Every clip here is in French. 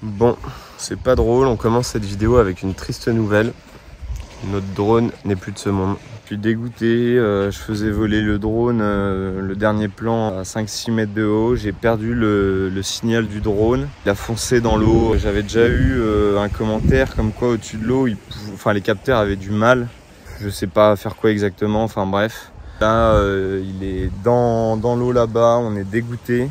Bon, c'est pas drôle, on commence cette vidéo avec une triste nouvelle. Notre drone n'est plus de ce monde. Je suis dégoûté, je faisais voler le drone, le dernier plan à 5-6 mètres de haut. J'ai perdu le signal du drone. Il a foncé dans l'eau. J'avais déjà eu un commentaire comme quoi au-dessus de l'eau, les capteurs avaient du mal. Je sais pas faire quoi exactement, enfin bref. Là, il est dans l'eau là-bas, on est dégoûté.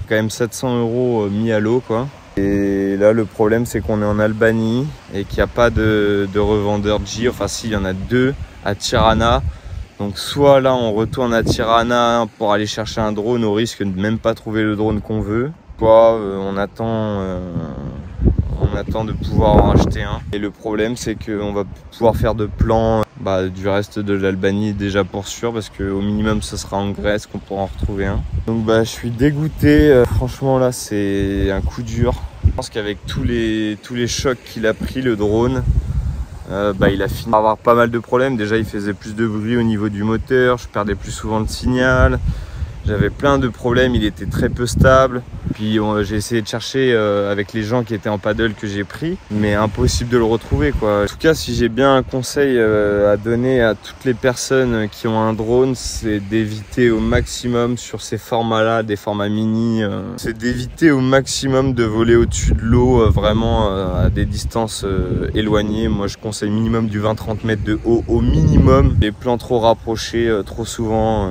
Quand même 700 € mis à l'eau quoi. Et là le problème c'est qu'on est en Albanie et qu'il n'y a pas de revendeur G. Enfin si, il y en a deux à Tirana. Donc soit là on retourne à Tirana pour aller chercher un drone au risque de même pas trouver le drone qu'on veut. Soit on attend de pouvoir en acheter un. Et le problème c'est qu'on va pouvoir faire de plans du reste de l'Albanie déjà pour sûr, parce qu'au minimum ce sera en Grèce qu'on pourra en retrouver un. Donc je suis dégoûté, franchement là c'est un coup dur. Je pense qu'avec tous les chocs qu'il a pris le drone, il a fini par avoir pas mal de problèmes. Déjà il faisait plus de bruit au niveau du moteur, je perdais plus souvent le signal. J'avais plein de problèmes, il était très peu stable. Puis j'ai essayé de chercher avec les gens qui étaient en paddle que j'ai pris, mais impossible de le retrouver quoi. En tout cas, si j'ai bien un conseil à donner à toutes les personnes qui ont un drone, c'est d'éviter au maximum sur ces formats-là, des formats mini, c'est d'éviter au maximum de voler au-dessus de l'eau, vraiment à des distances éloignées. Moi, je conseille minimum du 20-30 mètres de haut au minimum. Les plans trop rapprochés, trop souvent,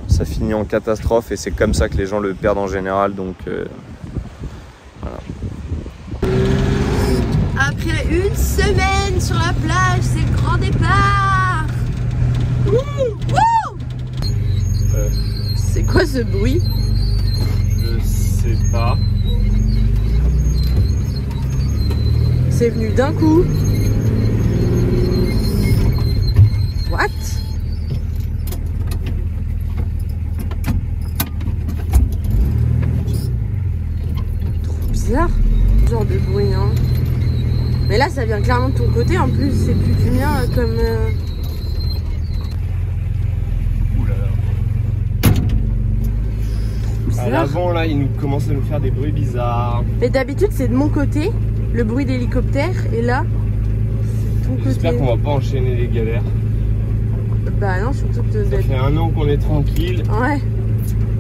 ça finit en catastrophe et c'est comme ça que les gens le perdent en général. Donc voilà. Après une semaine sur la plage, c'est le grand départ. C'est quoi ce bruit? Je sais pas. C'est venu d'un coup. What? Bizarre, ce genre de bruit hein. Mais là ça vient clairement de ton côté en plus, c'est plus du mien comme À l'avant là, il commence à nous faire des bruits bizarres. Mais d'habitude c'est de mon côté, le bruit d'hélicoptère, et là c'est de ton côté. J'espère qu'on va pas enchaîner les galères. Bah non, surtout que ça fait un an qu'on est tranquille. Ouais,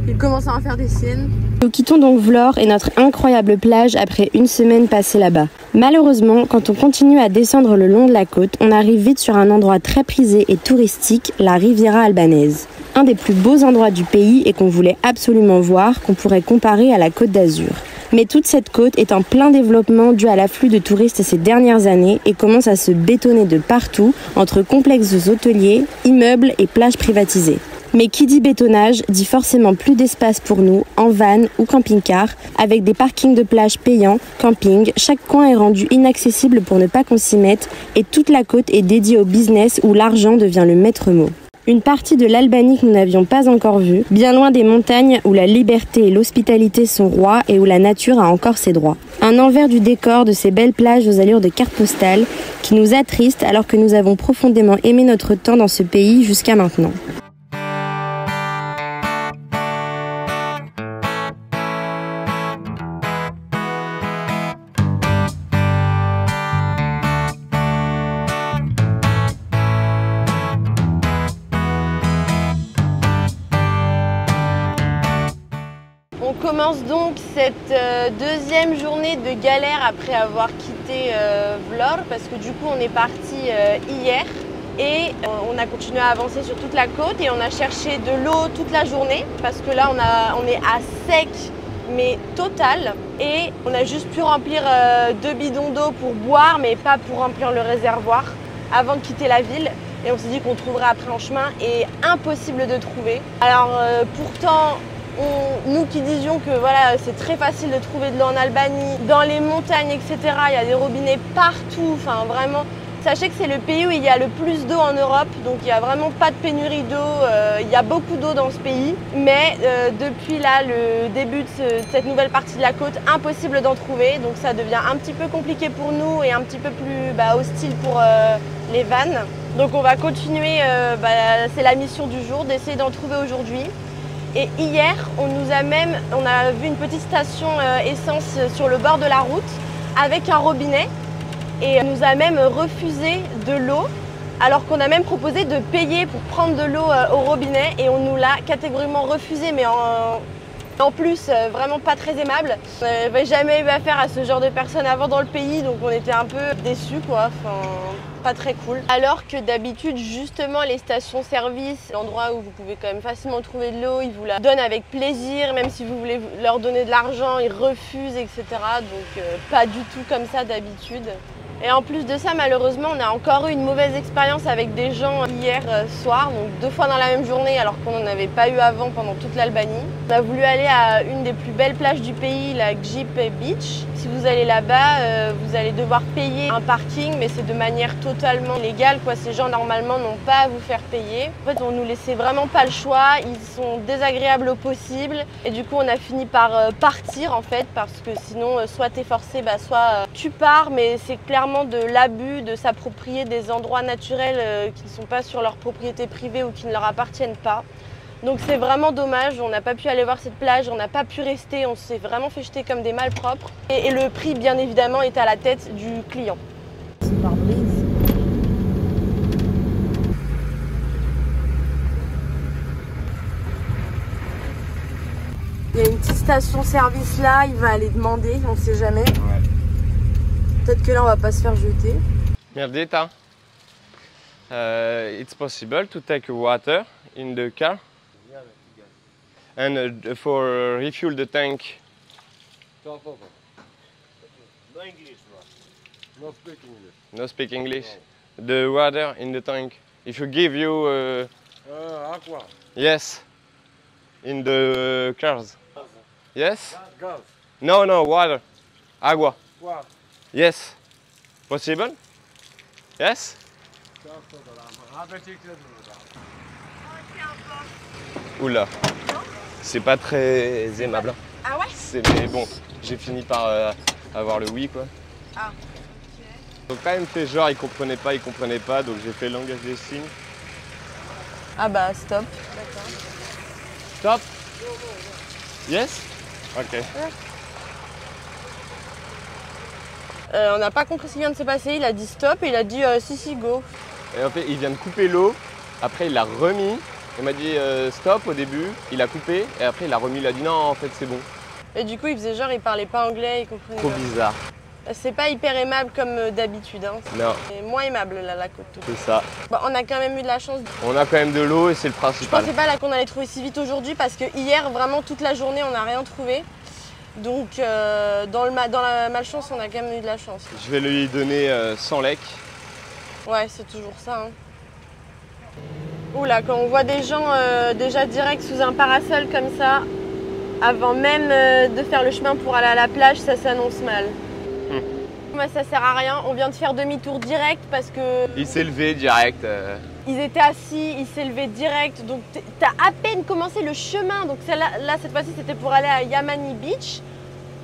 il commence à en faire des siennes. Nous quittons donc Vlorë et notre incroyable plage après une semaine passée là-bas. Malheureusement, quand on continue à descendre le long de la côte, on arrive vite sur un endroit très prisé et touristique, la Riviera albanaise. Un des plus beaux endroits du pays et qu'on voulait absolument voir, qu'on pourrait comparer à la Côte d'Azur. Mais toute cette côte est en plein développement dû à l'afflux de touristes ces dernières années et commence à se bétonner de partout entre complexes hôteliers, immeubles et plages privatisées. Mais qui dit bétonnage dit forcément plus d'espace pour nous, en van ou camping-car, avec des parkings de plage payants, camping, chaque coin est rendu inaccessible pour ne pas qu'on s'y mette et toute la côte est dédiée au business où l'argent devient le maître mot. Une partie de l'Albanie que nous n'avions pas encore vue, bien loin des montagnes où la liberté et l'hospitalité sont rois et où la nature a encore ses droits. Un envers du décor de ces belles plages aux allures de carte postale qui nous attristent alors que nous avons profondément aimé notre temps dans ce pays jusqu'à maintenant. On commence donc cette deuxième journée de galère après avoir quitté Vlorë, parce que du coup on est parti hier et on a continué à avancer sur toute la côte et on a cherché de l'eau toute la journée parce que là on est à sec mais total, et on a juste pu remplir 2 bidons d'eau pour boire mais pas pour remplir le réservoir avant de quitter la ville. Et on s'est dit qu'on trouverait après en chemin, et impossible de trouver. Alors pourtant nous qui disions que voilà, c'est très facile de trouver de l'eau en Albanie, dans les montagnes, etc. Il y a des robinets partout, enfin vraiment. Sachez que c'est le pays où il y a le plus d'eau en Europe, donc il n'y a vraiment pas de pénurie d'eau, il y a beaucoup d'eau dans ce pays. Mais depuis là, le début de cette nouvelle partie de la côte, impossible d'en trouver, donc ça devient un petit peu compliqué pour nous et un petit peu plus hostile pour les vannes. Donc on va continuer, c'est la mission du jour, d'essayer d'en trouver aujourd'hui. Et hier, on a vu une petite station essence sur le bord de la route. avec un robinet et nous a même refusé de l'eau alors qu'on a même proposé de payer pour prendre de l'eau au robinet et on nous l'a catégoriquement refusé, mais en plus vraiment pas très aimable. On n'avait jamais eu affaire à ce genre de personnes avant dans le pays, donc on était un peu déçus quoi, enfin pas très cool. Alors que d'habitude justement les stations-service, l'endroit où vous pouvez quand même facilement trouver de l'eau, ils vous la donnent avec plaisir, même si vous voulez leur donner de l'argent, ils refusent, etc. Donc pas du tout comme ça d'habitude. Et en plus de ça, malheureusement, on a encore eu une mauvaise expérience avec des gens hier soir, donc 2 fois dans la même journée alors qu'on n'en avait pas eu avant pendant toute l'Albanie. On a voulu aller à une des plus belles plages du pays, la Gjip Beach. Si vous allez là-bas, vous allez devoir payer un parking, mais c'est de manière totalement légale, quoi. Ces gens normalement n'ont pas à vous faire payer. En fait, on nous laissait vraiment pas le choix, ils sont désagréables au possible. Et du coup, on a fini par partir en fait, parce que sinon, soit t'es forcé, soit tu pars, mais c'est clairement de l'abus de s'approprier des endroits naturels qui ne sont pas sur leur propriété privée ou qui ne leur appartiennent pas. Donc c'est vraiment dommage, on n'a pas pu aller voir cette plage, on n'a pas pu rester, on s'est vraiment fait jeter comme des malpropres. Et le prix bien évidemment est à la tête du client. C'est par brise. Il y a une petite station-service là, il va aller demander, on ne sait jamais. Ouais. Peut-être que là on va pas se faire jeter. Merdita, it's possible to take water in the car and for refuel the tank. No English, no speak English. No speak English. The water in the tank. If you give you Aqua. yes, in the cars. Yes. Gas. No, water. Agua. Quoi? Yes. Possible? Yes? Oula. C'est pas très aimable. Ah ouais? Mais bon, j'ai fini par avoir le oui quoi. Ah. Ils ont quand même fait genre ils comprenaient pas, donc j'ai fait le langage des signes. Ah bah stop. D'accord. Stop? Yes? Ok. Ouais. On n'a pas compris ce qui vient de se passer, il a dit stop et il a dit si go. Et en fait il vient de couper l'eau, après il l'a remis, il m'a dit stop au début, il a coupé et après il a remis, il a dit non en fait c'est bon. Et du coup il faisait genre il parlait pas anglais, il comprenait Trop pas. bizarre. C'est pas hyper aimable comme d'habitude, hein. Non. C'est moins aimable là, la côte. C'est ça. Bon, on a quand même eu de la chance. On a quand même de l'eau et c'est le Je principal. pensais pas là qu'on allait trouver si vite aujourd'hui parce que hier vraiment toute la journée on n'a rien trouvé. Donc dans la malchance on a quand même eu de la chance. Je vais lui donner 100 lek. Ouais c'est toujours ça. Hein. Oula, quand on voit des gens déjà direct sous un parasol comme ça, avant même de faire le chemin pour aller à la plage, ça s'annonce mal. Moi ça sert à rien, on vient de faire demi-tour direct parce que... Il s'est levé direct. Ils étaient assis, ils s'est levé direct, donc t'as à peine commencé le chemin. Donc là cette fois-ci c'était pour aller à Yamani Beach.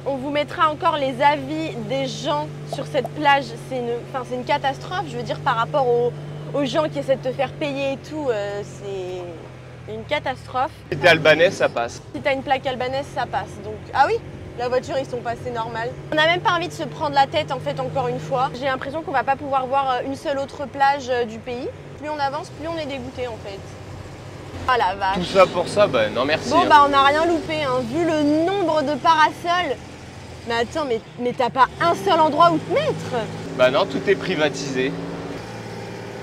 On vous mettra encore les avis des gens sur cette plage. C'est une catastrophe, je veux dire, par rapport aux gens qui essaient de te faire payer et tout. C'est une catastrophe. Si t'es albanais, ça passe. Si t'as une plaque albanaise, ça passe. Donc, ah oui, la voiture, ils sont passés normal. On n'a même pas envie de se prendre la tête, en fait, encore une fois. J'ai l'impression qu'on va pas pouvoir voir une seule autre plage du pays. Plus on avance, plus on est dégoûté, en fait. Ah la vache. Tout ça pour ça, bah non merci. Bon, hein. bah on n'a rien loupé, hein. Vu le nombre de parasols. Mais attends, mais t'as pas un seul endroit où te mettre? Bah non, tout est privatisé.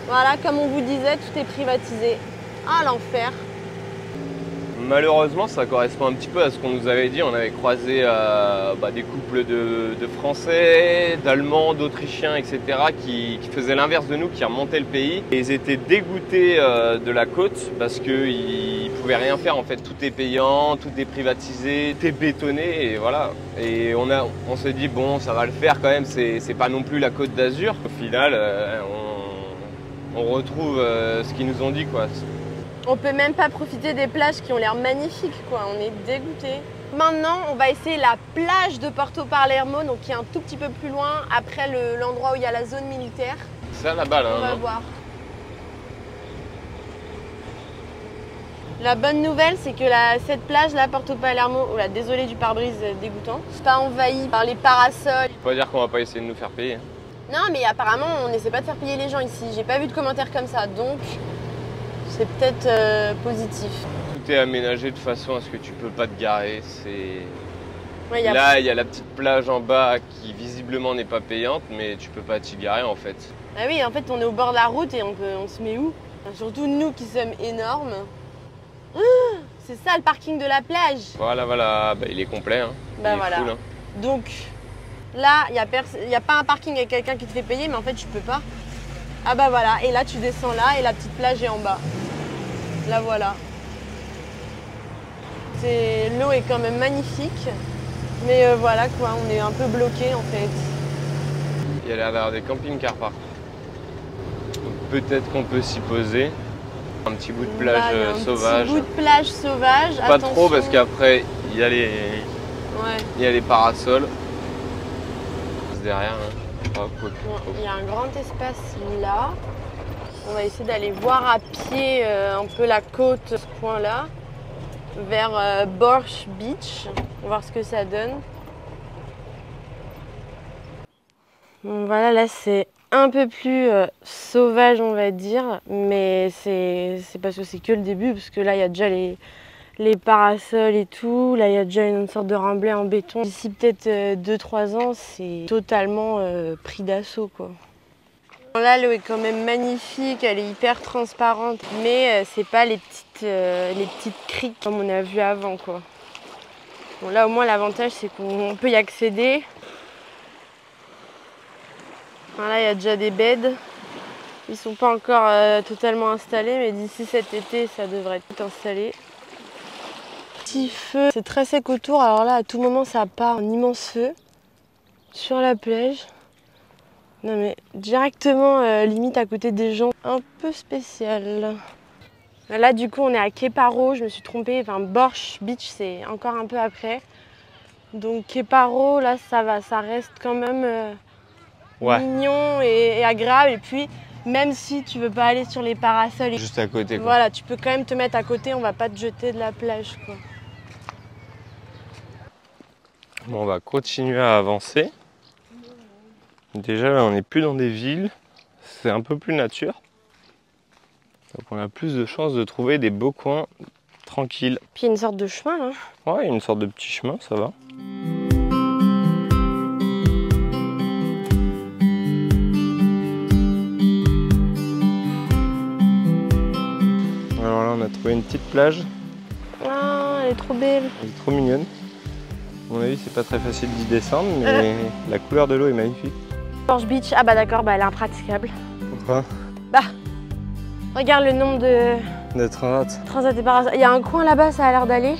Voilà, comme on vous disait, tout est privatisé. Ah, l'enfer. Malheureusement, ça correspond un petit peu à ce qu'on nous avait dit. On avait croisé des couples de Français, d'Allemands, d'Autrichiens, etc. qui faisaient l'inverse de nous, qui remontaient le pays. Et ils étaient dégoûtés de la côte parce qu'ils ne pouvaient rien faire. En fait, tout est payant, tout est privatisé, tout est bétonné et voilà. Et on s'est dit, bon, ça va le faire quand même, c'est pas non plus la Côte d'Azur. Au final, on retrouve ce qu'ils nous ont dit, quoi. On peut même pas profiter des plages qui ont l'air magnifiques, quoi. On est dégoûtés. Maintenant, on va essayer la plage de Porto Palermo, donc qui est un tout petit peu plus loin, après l'endroit où il y a la zone militaire. C'est à la balle, hein. On va voir. La bonne nouvelle, c'est que cette plage là, Porto Palermo, oh là, désolé du pare-brise dégoûtant, c'est pas envahi par les parasols. Faut pas dire qu'on va pas essayer de nous faire payer. Non, mais apparemment, on n'essaie pas de faire payer les gens ici. J'ai pas vu de commentaires comme ça, donc c'est peut-être positif. Tout est aménagé de façon à ce que tu peux pas te garer. Ouais, là, il y a la petite plage en bas qui visiblement n'est pas payante, mais tu peux pas t'y garer en fait. Ah oui, en fait, on est au bord de la route et on se met où? Enfin, surtout nous qui sommes énormes. C'est ça le parking de la plage. Voilà, bah, il est complet. Hein. Bah il est voilà. full, hein. Donc là, il n'y a pas un parking avec quelqu'un qui te fait payer, mais en fait, tu peux pas. Ah bah voilà, et là, tu descends là et la petite plage est en bas. Là, voilà. L'eau est quand même magnifique, mais voilà quoi, on est un peu bloqué en fait. Il y a l'air d'avoir des camping-cars par contre. Peut-être qu'on peut s'y poser. Un petit bout de plage sauvage. Un petit bout de plage sauvage. Pas trop parce qu'après il y a les, il y a les parasols. Derrière, hein. Oh, cool. Bon, il y a un grand espace là. On va essayer d'aller voir à pied un peu la côte, ce point-là, vers Borch Beach. On va voir ce que ça donne. Bon, voilà, là c'est un peu plus sauvage, on va dire, mais c'est parce que c'est que le début, parce que là il y a déjà les parasols et tout. Là il y a déjà une sorte de remblai en béton. D'ici peut-être 2-3 ans, c'est totalement pris d'assaut quoi. Là l'eau est quand même magnifique, elle est hyper transparente, mais c'est pas les petites criques comme on a vu avant quoi. Bon, là au moins l'avantage c'est qu'on peut y accéder. Là il y a déjà des beds. Ils sont pas encore totalement installés, mais d'ici cet été ça devrait être installé. Petit feu, c'est très sec autour, alors là à tout moment ça part en immense feu sur la plage. Non mais directement limite à côté des gens, un peu spécial. Là du coup on est à Keparo, je me suis trompée, enfin Borch Beach c'est encore un peu après. Donc Keparo là ça va, ça reste quand même mignon et agréable. Et puis même si tu veux pas aller sur les parasols, juste à côté quoi. Voilà, tu peux quand même te mettre à côté, on va pas te jeter de la plage quoi. Bon, on va continuer à avancer. Déjà là on n'est plus dans des villes, c'est un peu plus nature. Donc on a plus de chances de trouver des beaux coins tranquilles. Puis il y a une sorte de chemin là. Ouais, une sorte de petit chemin, ça va. Alors là on a trouvé une petite plage. Ah, elle est trop belle. Elle est trop mignonne. À mon avis c'est pas très facile d'y descendre, mais la couleur de l'eau est magnifique. Borch Beach, ah bah d'accord, bah elle est impraticable. Pourquoi? Bah, regarde le nombre de transats. Transat et parasols. Il y a un coin là-bas, ça a l'air d'aller.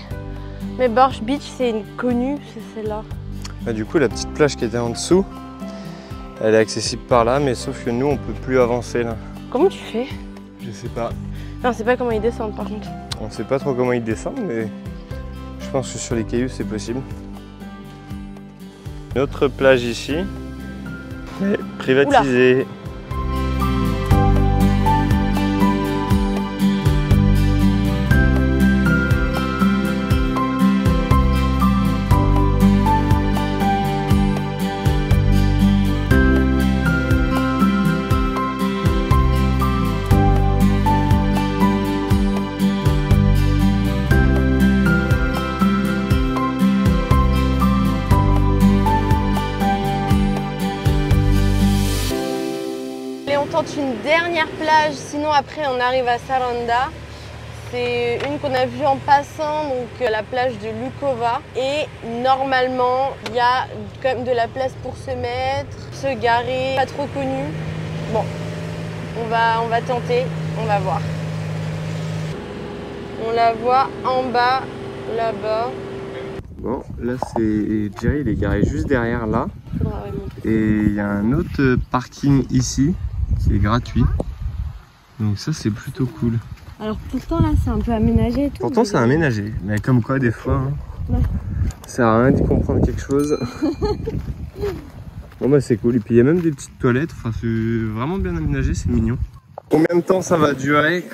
Mais Borch Beach, c'est une connue, c'est celle-là. Bah, du coup, la petite plage qui était en dessous, elle est accessible par là, mais sauf que nous, on peut plus avancer là. Comment tu fais? Je sais pas. Non, on sait pas comment ils descendent par contre. On sait pas trop comment ils descendent, mais je pense que sur les cailloux, c'est possible. Une autre plage ici, mais privatisée. Oula. Une dernière plage, sinon après on arrive à Saranda. C'est une qu'on a vue en passant, donc la plage de Lukova. Et normalement, il y a quand même de la place pour se mettre, se garer, pas trop connu. Bon, on va tenter, on va voir. On la voit en bas, là-bas. Bon, là c'est Jerry, il est garé juste derrière là. Et il y a un autre parking ici qui est gratuit. Donc ça c'est plutôt cool. Alors pourtant là c'est un peu aménagé et tout. Pourtant c'est aménagé, mais comme quoi des fois, hein, ouais. Ça sert à rien d'y comprendre quelque chose. Bon bah c'est cool, et puis il y a même des petites toilettes, enfin c'est vraiment bien aménagé, c'est mignon. Combien de temps ça va durer?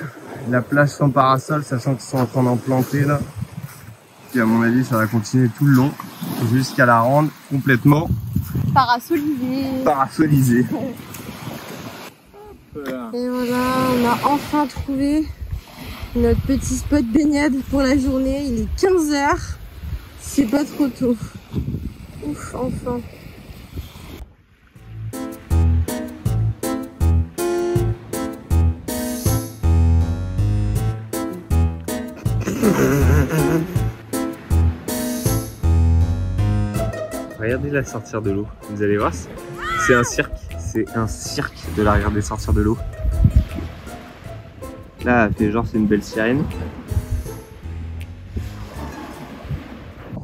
la plage sans parasol, sachant qu'ils sont en train d'en planter là. Puis à mon avis, ça va continuer tout le long, jusqu'à la rendre complètement parasolisée. Et voilà, on a enfin trouvé notre petit spot baignade pour la journée. Il est 15 h, c'est pas trop tôt. Ouf, enfin. Regardez-la sortir de l'eau, vous allez voir, c'est un cirque de la regarder sortir de l'eau. Là, elle fait genre c'est une belle sirène.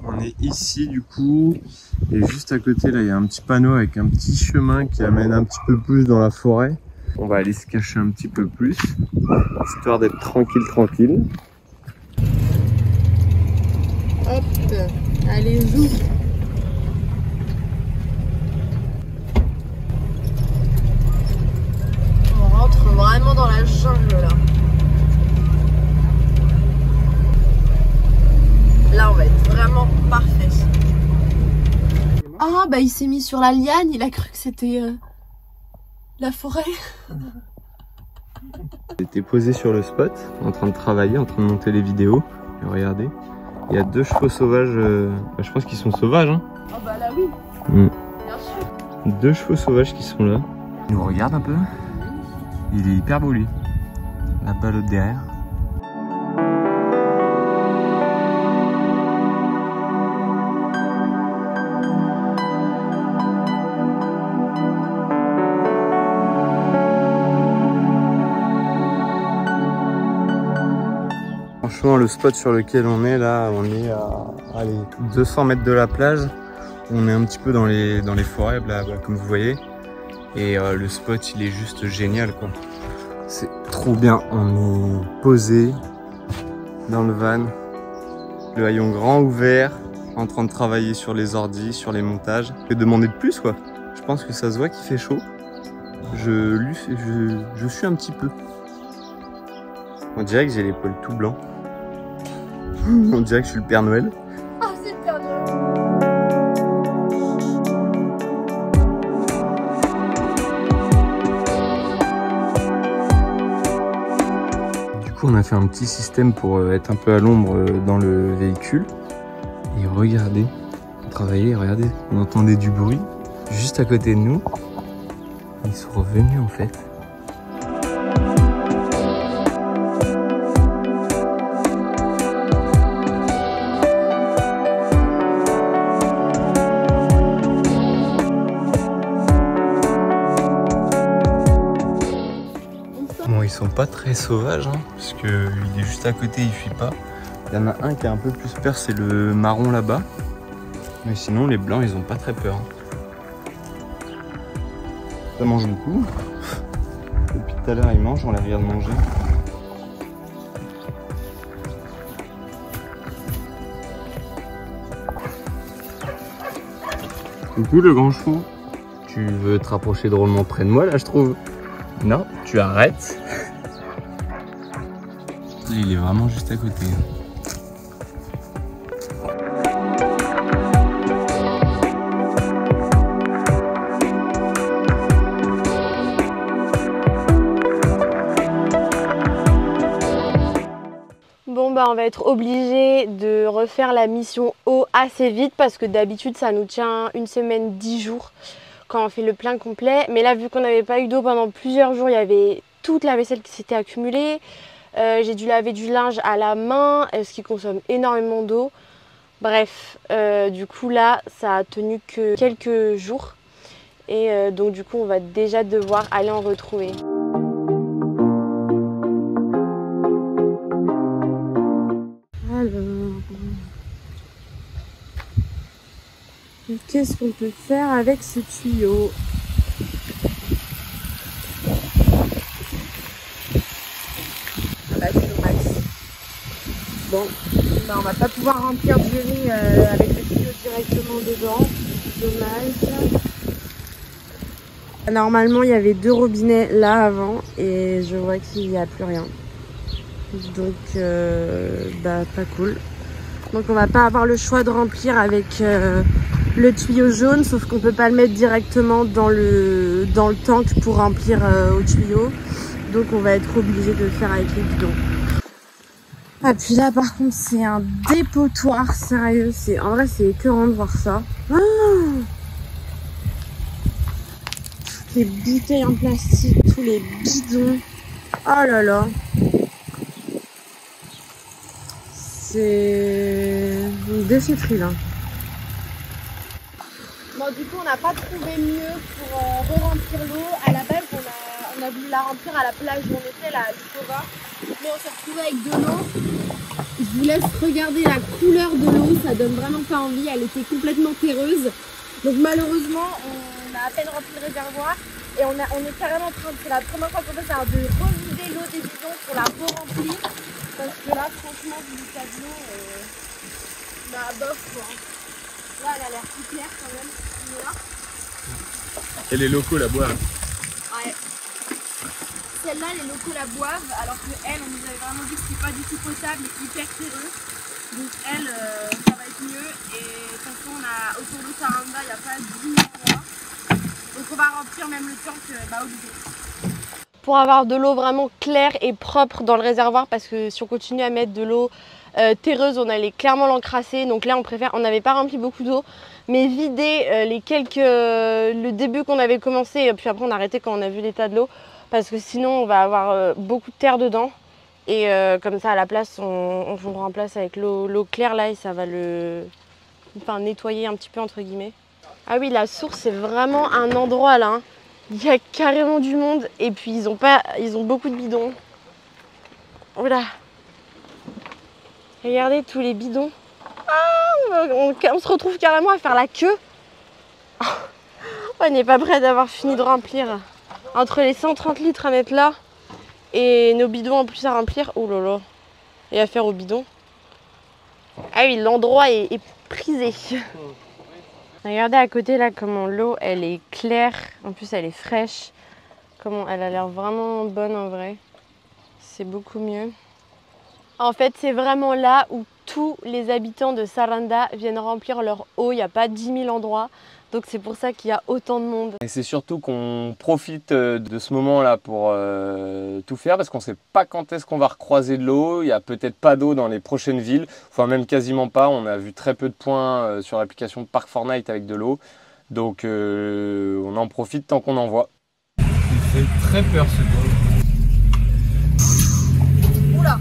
On est ici du coup, et juste à côté là il y a un petit panneau avec un petit chemin qui amène un petit peu plus dans la forêt. On va aller se cacher un petit peu plus, histoire d'être tranquille. Hop, allez, joue. On rentre vraiment dans la jungle là. Là, on va être vraiment parfait. Ah, bah il s'est mis sur la liane, il a cru que c'était la forêt. J'étais posé sur le spot, en train de travailler, en train de monter les vidéos. Et regardez, il y a 2 chevaux sauvages, je pense qu'ils sont sauvages. Hein. Oh bah là oui, bien sûr. 2 chevaux sauvages qui sont là. Il nous regarde un peu. Il est hyper beau lui. Là-bas l'autre derrière. Franchement, le spot sur lequel on est là, on est à 200 mètres de la plage. On est un petit peu dans les forêts, là, comme vous voyez. Et le spot, il est juste génial, quoi. C'est trop bien. On est posé dans le van, le haillon grand ouvert, en train de travailler sur les ordis, sur les montages. Que demander de plus, quoi. Je pense que ça se voit qu'il fait chaud. Je suis un petit peu. On dirait que j'ai les poils tout blancs. On dirait que je suis le Père Noël. Ah, c'est le Père Noël. Du coup, on a fait un petit système pour être un peu à l'ombre dans le véhicule. Et regardez, on travaillait, regardez, on entendait du bruit juste à côté de nous. Ils sont revenus en fait. Bon, ils sont pas très sauvages, hein, parce que il est juste à côté, il fuit pas. Il y en a un qui a un peu plus peur, c'est le marron là-bas. Mais sinon, les blancs, ils ont pas très peur. Ça mange beaucoup. Depuis tout à l'heure, ils mangent, on les regarde manger. Coucou le grand chou. Tu veux te rapprocher drôlement près de moi là, je trouve. Non, tu arrêtes. Il est vraiment juste à côté. Bon bah on va être obligé de refaire la mission eau assez vite parce que d'habitude ça nous tient une semaine, 10 jours quand on fait le plein complet. Mais là vu qu'on n'avait pas eu d'eau pendant plusieurs jours, il y avait toute la vaisselle qui s'était accumulée. J'ai dû laver du linge à la main, ce qui consomme énormément d'eau. Bref, du coup là ça a tenu que quelques jours. Et donc du coup on va déjà devoir aller en retrouver. Qu'est-ce qu'on peut faire avec ce tuyau? Là c'est le max. Bon, bah, on va pas pouvoir remplir du riz avec le tuyau directement dedans. Dommage. Normalement il y avait 2 robinets là avant et je vois qu'il n'y a plus rien. Donc pas cool. Donc on va pas avoir le choix de remplir avec le tuyau jaune, sauf qu'on peut pas le mettre directement dans le tank pour remplir au tuyau. Donc on va être obligé de le faire avec les bidons. Ah puis là par contre c'est un dépotoir, sérieux, en vrai c'est écœurant de voir ça. Ah, toutes les bouteilles en plastique, tous les bidons. Oh là là. C'est une déchetterie là. Bon du coup on n'a pas trouvé mieux pour re-remplir l'eau. À la base on a voulu la remplir à la plage où on était là à Lukova. Mais on s'est retrouvé avec de l'eau. Je vous laisse regarder la couleur de l'eau, ça donne vraiment pas envie, elle était complètement terreuse. Donc malheureusement on a à peine rempli le réservoir et on est carrément en train de, c'est la première fois qu'on fait ça, de revider l'eau des bidons pour la re-remplir. Parce que là franchement vu l'état de l'eau, bof quoi. Là elle a l'air plus claire quand même. Et les locaux la boivent. Ouais. Celle-là, les locaux la boivent, alors que elle, on nous avait vraiment dit que c'était pas du tout potable et hyper terreux. Donc elle, ça va être mieux. Et de toute façon, autour de Saranda, il n'y a pas 10 000 endroits. Donc on va remplir même le tank obligé. Pour avoir de l'eau vraiment claire et propre dans le réservoir, parce que si on continue à mettre de l'eau terreuse, on allait clairement l'encrasser. Donc là, on n'avait pas rempli beaucoup d'eau, mais vider le début qu'on avait commencé, et puis après on a arrêté quand on a vu l'état de l'eau. Parce que sinon on va avoir beaucoup de terre dedans et comme ça à la place on remplace avec l'eau claire là et ça va nettoyer un petit peu entre guillemets. Ah oui, la source c'est vraiment un endroit là, hein. Il y a carrément du monde et puis ils ont beaucoup de bidons. Oula, regardez tous les bidons. Ah, on se retrouve carrément à faire la queue. On n'est pas prêt d'avoir fini de remplir. Entre les 130 litres à mettre là et nos bidons en plus à remplir, oh là là, et à faire au bidon. Ah oui, l'endroit est prisé. Regardez à côté là comment l'eau elle est claire, en plus elle est fraîche. Comment elle a l'air vraiment bonne en vrai. C'est beaucoup mieux. En fait c'est vraiment là où tous les habitants de Saranda viennent remplir leur eau, il n'y a pas 10 000 endroits. Donc c'est pour ça qu'il y a autant de monde. Et c'est surtout qu'on profite de ce moment-là pour tout faire parce qu'on ne sait pas quand est-ce qu'on va recroiser de l'eau. Il n'y a peut-être pas d'eau dans les prochaines villes, enfin même quasiment pas. On a vu très peu de points sur l'application Park Fortnite avec de l'eau. Donc on en profite tant qu'on en voit. Il fait très peur ce gars. Oula!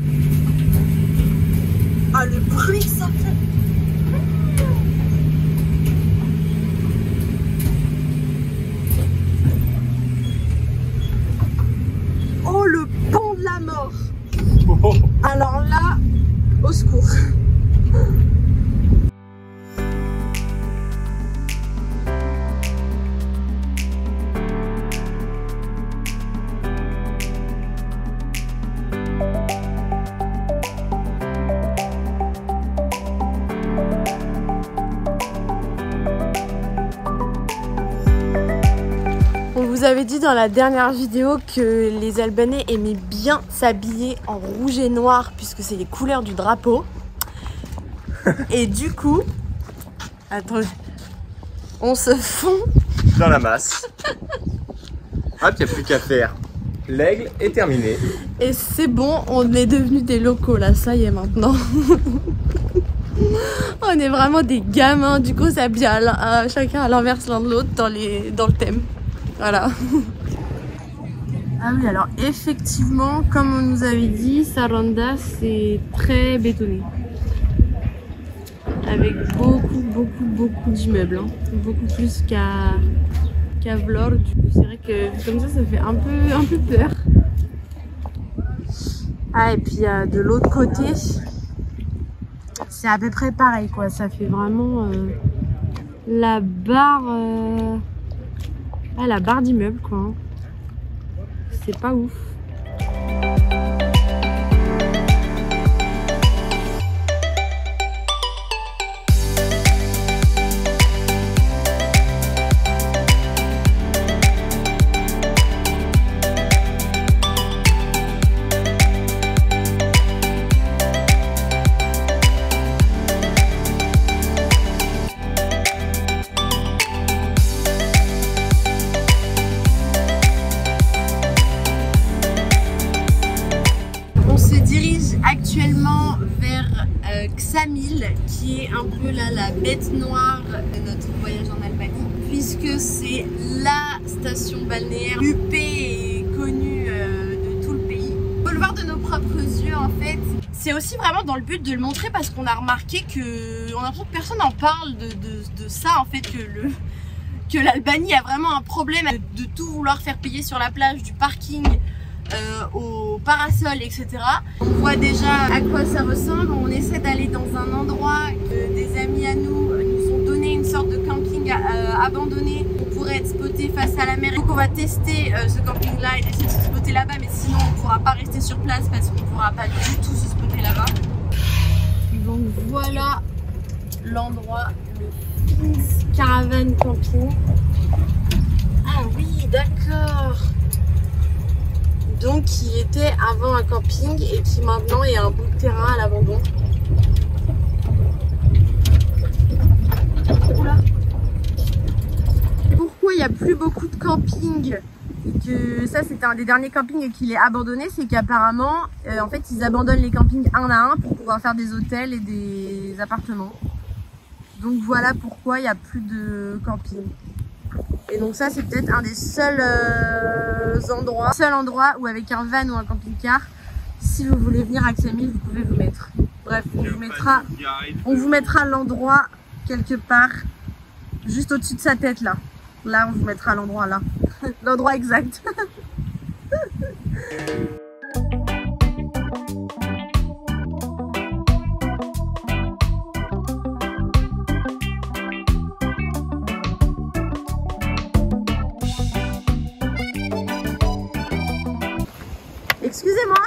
Ah le bruit que ça fait! Oh le pont de la mort. Alors là, au secours. Vous avez dit dans la dernière vidéo que les Albanais aimaient bien s'habiller en rouge et noir puisque c'est les couleurs du drapeau. Et du coup, attendez, on se fond dans la masse. Hop, il n'y a plus qu'à faire. L'aigle est terminé. Et c'est bon, on est devenus des locaux là, ça y est maintenant. On est vraiment des gamins, du coup ça vient chacun à l'inverse l'un de l'autre dans le thème. Voilà. Ah oui, alors effectivement, comme on nous avait dit, Saranda c'est très bétonné. Avec beaucoup d'immeubles. Hein. Beaucoup plus qu'à Vlor. Du coup, c'est vrai que comme ça fait un peu peur. Ah, et puis de l'autre côté, c'est à peu près pareil quoi. Ça fait vraiment la barre. La barre d'immeuble quoi. C'est pas ouf. actuellement vers Ksamil, qui est un peu là la bête noire de notre voyage en Albanie, puisque c'est la station balnéaire huppée et connue de tout le pays. On peut le voir de nos propres yeux en fait. C'est aussi vraiment dans le but de le montrer parce qu'on a remarqué que personne n'en parle de ça en fait, que l'Albanie a vraiment un problème de tout vouloir faire payer sur la plage, du parking au parasol, etc. On voit déjà à quoi ça ressemble. On essaie d'aller dans un endroit que des amis à nous ont donné, une sorte de camping abandonné. On pourrait être spoté face à la mer. Donc on va tester ce camping là et essayer de se spotter là-bas, mais sinon on ne pourra pas rester sur place parce qu'on ne pourra pas du tout se spotter là-bas. Donc voilà l'endroit, le Fins Caravan Camping. Ah oui, d'accord. Donc qui était avant un camping et qui maintenant est un bout de terrain à l'abandon. Pourquoi il n'y a plus beaucoup de camping et que ça c'était un des derniers campings et qu'il est abandonné, c'est qu'apparemment en fait ils abandonnent les campings un à un pour pouvoir faire des hôtels et des appartements. Donc voilà pourquoi il n'y a plus de camping. Et donc ça c'est peut-être un des seuls endroits où avec un van ou un camping-car, si vous voulez venir à Ksamil, vous pouvez vous mettre. Bref, on vous mettra l'endroit quelque part, juste au-dessus de sa tête là. Là on vous mettra l'endroit là, l'endroit exact. Excusez-moi,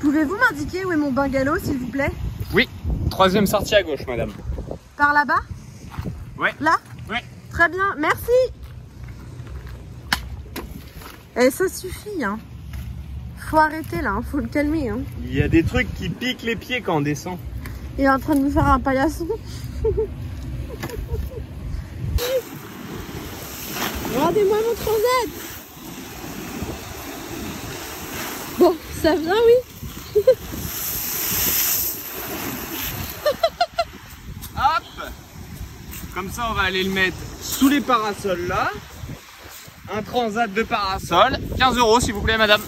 pouvez-vous m'indiquer où est mon bungalow s'il vous plaît? Oui, troisième sortie à gauche, madame. Par là-bas? Ouais. Là? Ouais. Très bien, merci. Et ça suffit, hein. Faut arrêter là, hein. Faut le calmer. Hein. Il y a des trucs qui piquent les pieds quand on descend. Il est en train de nous faire un paillasson. Regardez-moi mon transat. Bon, ça vient, oui. Hop! Comme ça, on va aller le mettre sous les parasols là. Un transat de parasol. 15 € s'il vous plaît, madame.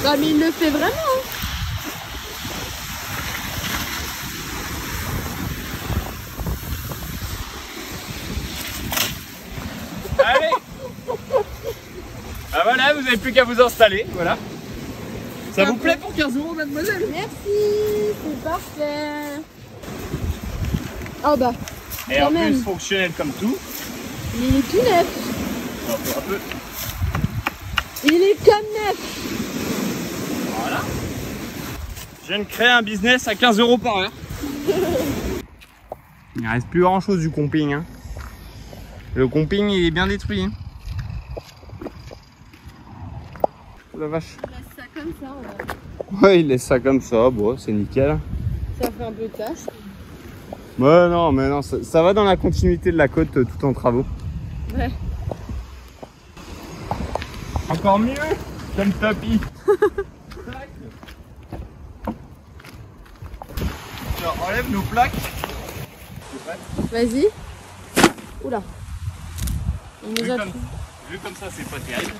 Ah, mais il le fait vraiment. Hein. Allez! Ah voilà, vous n'avez plus qu'à vous installer, voilà. Ça vous plaît pour 15 €, mademoiselle? Merci, c'est parfait. Oh bah. Et en plus fonctionnel comme tout. Il est tout neuf. Un peu. Il est comme neuf. Voilà. Je viens de créer un business à 15 € par heure. Il ne reste plus grand chose du camping. Hein. Le camping il est bien détruit. Hein. La vache. Il laisse ça comme ça. Ouais, il laisse ça comme ça. Bon, c'est nickel. Ça fait un peu de tache. Ouais, non, mais non, ça va dans la continuité de la côte tout en travaux. Ouais. Encore mieux que le tapis. Alors, enlève nos plaques. Vas-y. Oula. On nous a Vu comme ça, c'est pas terrible.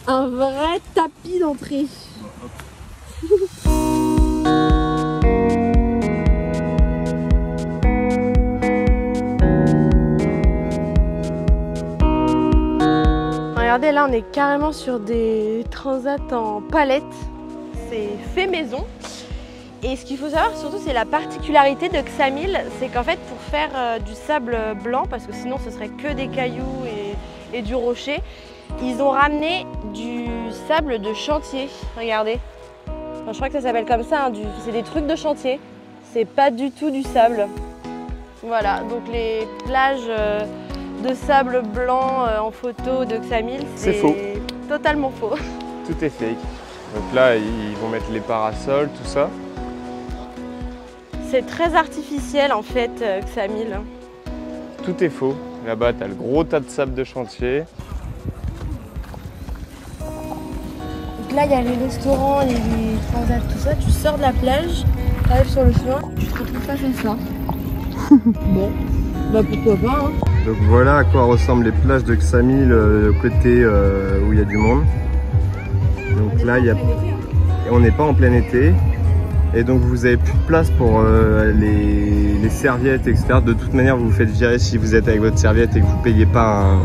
un vrai tapis d'entrée. Regardez, là on est carrément sur des transats en palette. C'est fait maison. Et ce qu'il faut savoir surtout, c'est la particularité de Ksamil, c'est qu'en fait pour faire du sable blanc, parce que sinon ce serait que des cailloux et du rocher, ils ont ramené du sable de chantier. Regardez. Enfin, je crois que ça s'appelle comme ça, hein, c'est des trucs de chantier. C'est pas du tout du sable. Voilà, donc les plages de sable blanc en photo de Ksamil, c'est faux. Totalement faux. Tout est fake. Donc là, ils vont mettre les parasols, tout ça. C'est très artificiel en fait, Ksamil. Tout est faux. Là-bas, tu as le gros tas de sable de chantier. là, il y a les restaurants, les transats, tout ça. Tu sors de la plage, tu arrives sur le chemin, tu te retrouves face à ça. Bon, bah pourquoi pas, hein. Donc voilà à quoi ressemblent les plages de Ksamil, le côté où il y a du monde. Donc là, on n'est pas en plein été. Et donc vous avez plus de place pour les serviettes, etc. De toute manière, vous vous faites virer si vous êtes avec votre serviette et que vous ne payez pas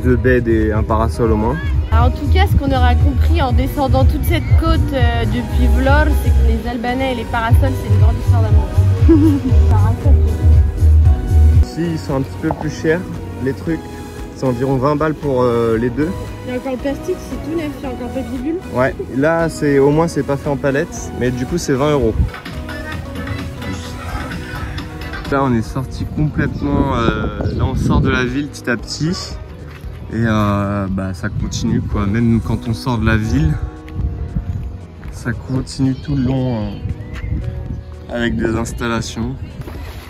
deux beds et un parasol au moins. Alors, en tout cas, ce qu'on aura compris en descendant toute cette côte depuis Vlor, c'est que les Albanais et les parasols, c'est une grande histoire d'amour. Ici, ils sont un petit peu plus chers, les trucs. C'est environ 20 balles pour les deux. Il y a encore le plastique, c'est tout neuf, il y a encore le papier bulle. Ouais, là, au moins, c'est pas fait en palette, mais du coup, c'est 20 €. Là, on est sorti complètement. Là, on sort de la ville petit à petit. Et bah, ça continue quoi, même quand on sort de la ville, ça continue tout le long avec des installations.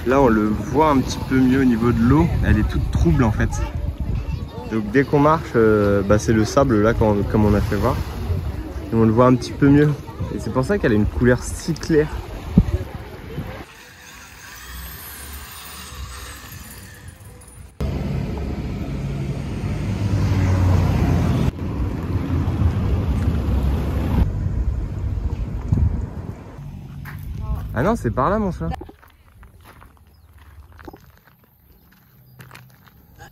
Là on le voit un petit peu mieux au niveau de l'eau, elle est toute trouble en fait. Donc dès qu'on marche, bah, c'est le sable là comme on a fait voir. Et on le voit un petit peu mieux. Et c'est pour ça qu'elle a une couleur si claire. Ah non, c'est par là mon chat.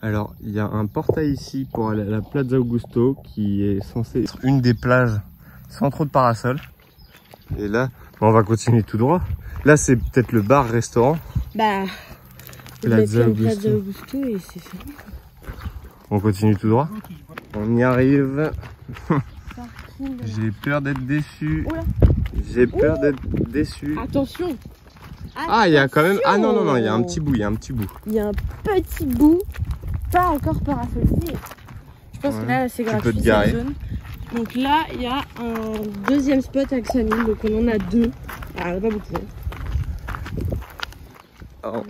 Alors, il y a un portail ici pour aller à la Plaza Augusto qui est censé être une des plages sans trop de parasols. Et là, on va continuer tout droit. Là, c'est peut-être le bar-restaurant. Bah, Plaza Augusto et c'est fait. On continue tout droit. On y arrive. J'ai peur d'être déçu. J'ai peur d'être déçu. Attention. Ah, il y a quand même. Ah non, non, non, il y a un petit bout, il y a un petit bout. Il y a un petit bout, pas encore parasolé. Je pense que là, c'est gratuit. Tu peux te garer. Zone. Donc là, il y a un deuxième spot à Ksamil, donc on en a deux. Ah, pas beaucoup.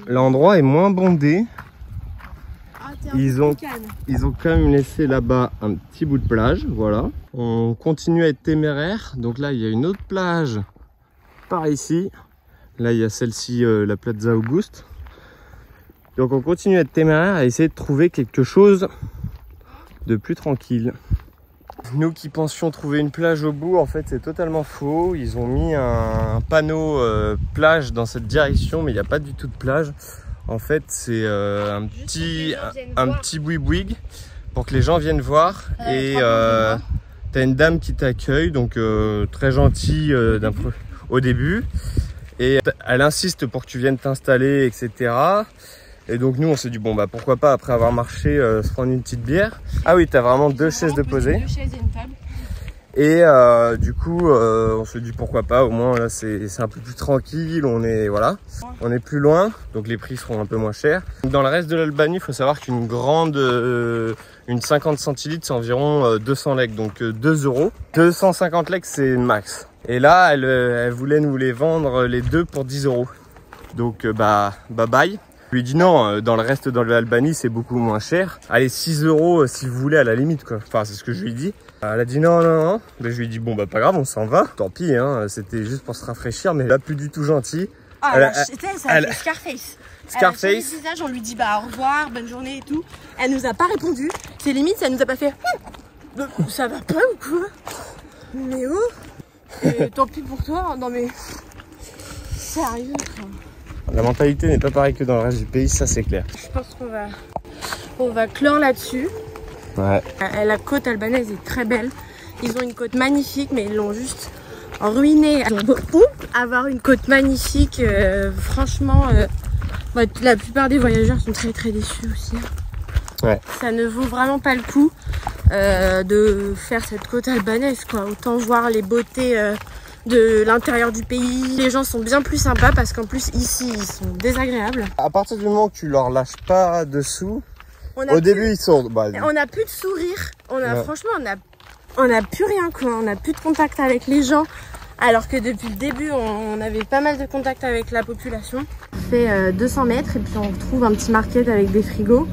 L'endroit est moins bondé. Ah, Ils ont quand même laissé là-bas un petit bout de plage, voilà. On continue à être téméraire. Donc là, il y a une autre plage par ici. Là, il y a celle-ci, la Plaza Auguste. Donc on continue à être téméraire, à essayer de trouver quelque chose de plus tranquille. Nous qui pensions trouver une plage au bout, en fait, c'est totalement faux. Ils ont mis un panneau plage dans cette direction, mais il n'y a pas du tout de plage. En fait, c'est un petit boui-boui pour que les gens viennent voir. Et t'as une dame qui t'accueille, donc très gentille au début. Et elle insiste pour que tu viennes t'installer, etc. Et donc nous, on s'est dit, bon, bah pourquoi pas, après avoir marché, se prendre une petite bière. Ah oui, t'as vraiment deux chaises de poser. Deux chaises et une table. Et du coup, on se dit pourquoi pas, au moins là c'est un peu plus tranquille, on est plus loin, donc les prix seront un peu moins chers. Dans le reste de l'Albanie, il faut savoir qu'une grande, une 50 centilitres, c'est environ 200 lek, donc 2 €. 250 lek, c'est le max. Et là, elle voulait nous les vendre les deux pour 10 €. Donc bah bye bye. Je lui ai dit non, dans le reste de l'Albanie, c'est beaucoup moins cher. Allez, 6 € si vous voulez à la limite, quoi. Enfin, c'est ce que je lui ai dit. Elle a dit non, non, non. Mais je lui ai dit bon, bah pas grave, on s'en va. Tant pis, hein, c'était juste pour se rafraîchir, mais là, plus du tout gentil. Ah, c'était Scarface. Scarface. Elle a changé de visage, on lui dit bah au revoir, bonne journée et tout. Elle nous a pas répondu. C'est limite, ça nous a pas fait. Ça va pas ou quoi? Mais oh. Et tant pis pour toi, non mais. Sérieux, quoi. La mentalité n'est pas pareille que dans le reste du pays, ça c'est clair. Je pense qu'on va clore là-dessus. Ouais. La côte albanaise est très belle. Ils ont une côte magnifique, mais ils l'ont juste ruinée. Ils ont beau avoir une côte magnifique. Franchement, la plupart des voyageurs sont très très déçus aussi. Ouais. Ça ne vaut vraiment pas le coup de faire cette côte albanaise, quoi. Autant voir les beautés de l'intérieur du pays. Les gens sont bien plus sympas parce qu'en plus ici ils sont désagréables. À partir du moment que tu leur lâches pas dessous, au début ils sont... Bah, on n'a plus de sourire, franchement on n'a plus rien, quoi. On n'a plus de contact avec les gens. Alors que depuis le début on avait pas mal de contact avec la population. On fait 200 mètres et puis on retrouve un petit market avec des frigos.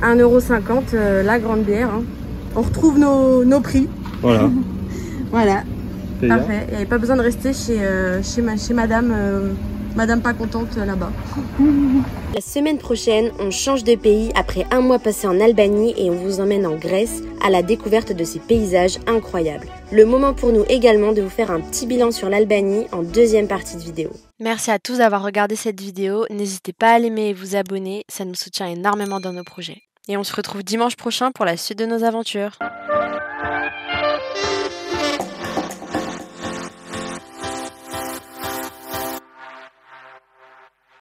1,50 € la grande bière, hein. On retrouve nos prix. Voilà. Voilà, Paya. parfait. Il n'y avait pas besoin de rester chez madame, madame pas contente là-bas. La semaine prochaine, on change de pays après un mois passé en Albanie et on vous emmène en Grèce à la découverte de ces paysages incroyables. Le moment pour nous également de vous faire un petit bilan sur l'Albanie en deuxième partie de vidéo. Merci à tous d'avoir regardé cette vidéo. N'hésitez pas à l'aimer et vous abonner, ça nous soutient énormément dans nos projets. Et on se retrouve dimanche prochain pour la suite de nos aventures.